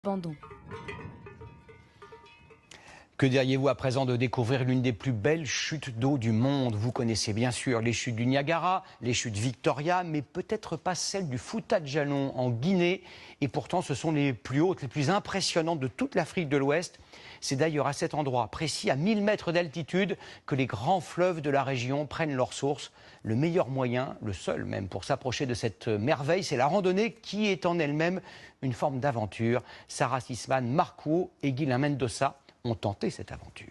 Abandon. Que diriez-vous à présent de découvrir l'une des plus belles chutes d'eau du monde? Vous connaissez bien sûr les chutes du Niagara, les chutes Victoria, mais peut-être pas celles du Fouta-Djallon en Guinée. Et pourtant, ce sont les plus hautes, les plus impressionnantes de toute l'Afrique de l'Ouest. C'est d'ailleurs à cet endroit précis, à 1000 mètres d'altitude, que les grands fleuves de la région prennent leur source. Le meilleur moyen, le seul même, pour s'approcher de cette merveille, c'est la randonnée qui est en elle-même une forme d'aventure. Sarah Sisman, Marco et Guilain Mendoza ont tenté cette aventure.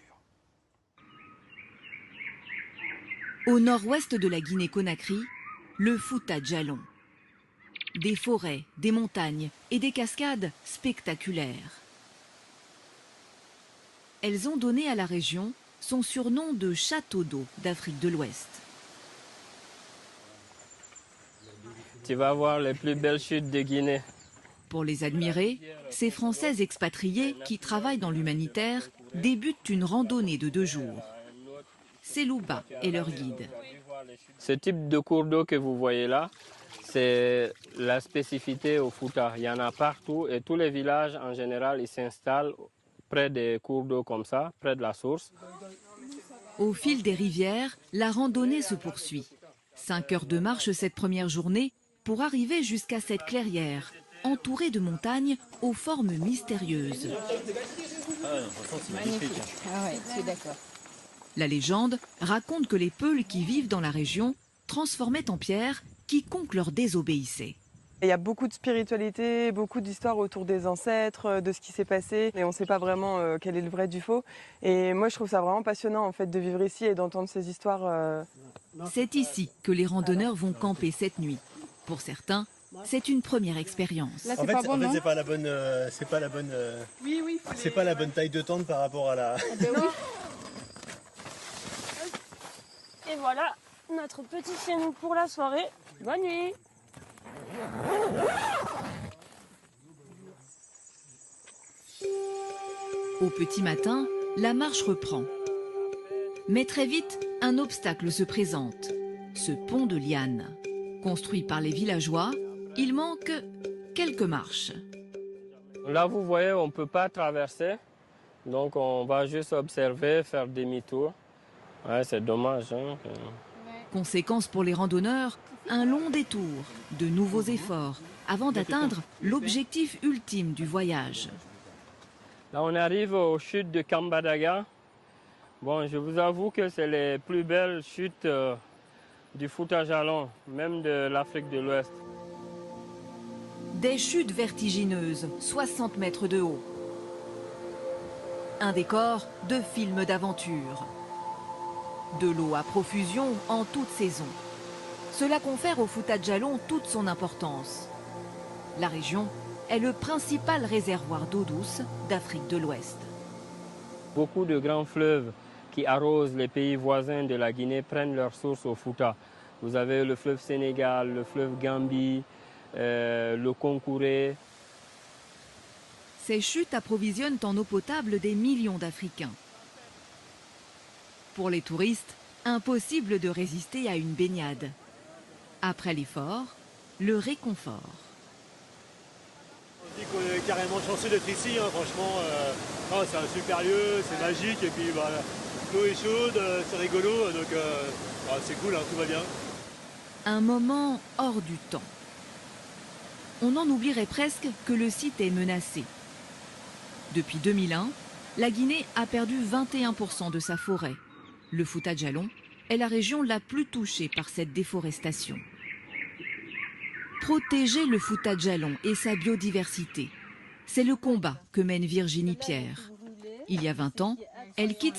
Au nord-ouest de la Guinée-Conakry, le Fouta-Djallon. Des forêts, des montagnes et des cascades spectaculaires. Elles ont donné à la région son surnom de château d'eau d'Afrique de l'Ouest. Tu vas voir les plus belles chutes de Guinée. Pour les admirer, ces Français expatriés qui travaillent dans l'humanitaire débutent une randonnée de 2 jours. Selouba est leur guide. Ce type de cours d'eau que vous voyez là, c'est la spécificité au Fouta. Il y en a partout et tous les villages en général ils s'installent près des cours d'eau comme ça, près de la source. Au fil des rivières, la randonnée se poursuit. 5 heures de marche cette première journée pour arriver jusqu'à cette clairière, entourée de montagnes aux formes mystérieuses. La légende raconte que les Peuls qui vivent dans la région transformaient en pierre quiconque leur désobéissait. Il y a beaucoup de spiritualité, beaucoup d'histoires autour des ancêtres, de ce qui s'est passé. Et on ne sait pas vraiment quel est le vrai du faux. Et moi, je trouve ça vraiment passionnant en fait, de vivre ici et d'entendre ces histoires. C'est ici que les randonneurs vont camper cette nuit. Pour certains, c'est une première expérience. En fait, c'est pas la bonne, c'est pas la bonne taille de tente par rapport à la. Et voilà notre petit chez-nous pour la soirée. Bonne nuit. Au petit matin, la marche reprend. Mais très vite, un obstacle se présente. Ce pont de lianes. Construit par les villageois, il manque quelques marches. Là vous voyez, on ne peut pas traverser. Donc on va juste observer, faire demi-tour. Ouais, c'est dommage. Hein. Conséquence pour les randonneurs, un long détour, de nouveaux efforts, avant d'atteindre l'objectif ultime du voyage. Là on arrive aux chutes de Kambadaga. Bon, je vous avoue que c'est les plus belles chutes du Fouta-Djallon, même de l'Afrique de l'Ouest. Des chutes vertigineuses, 60 mètres de haut. Un décor de film d'aventure. De l'eau à profusion en toute saison. Cela confère au Fouta-Djallon toute son importance. La région est le principal réservoir d'eau douce d'Afrique de l'Ouest. Beaucoup de grands fleuves qui arrosent les pays voisins de la Guinée prennent leur source au Fouta. Vous avez le fleuve Sénégal, le fleuve Gambie, le Concouré. Ces chutes approvisionnent en eau potable des millions d'Africains. Pour les touristes, impossible de résister à une baignade. Après l'effort, le réconfort. On dit qu'on est carrément chanceux d'être ici, hein, franchement. C'est un super lieu, c'est magique, et puis l'eau est chaude, c'est rigolo, donc c'est cool, hein, tout va bien. Un moment hors du temps. On en oublierait presque que le site est menacé. Depuis 2001, la Guinée a perdu 21% de sa forêt. Le Fouta-Djallon est la région la plus touchée par cette déforestation. Protéger le Fouta-Djallon et sa biodiversité, c'est le combat que mène Virginie Pierre. Il y a 20 ans, elle quitte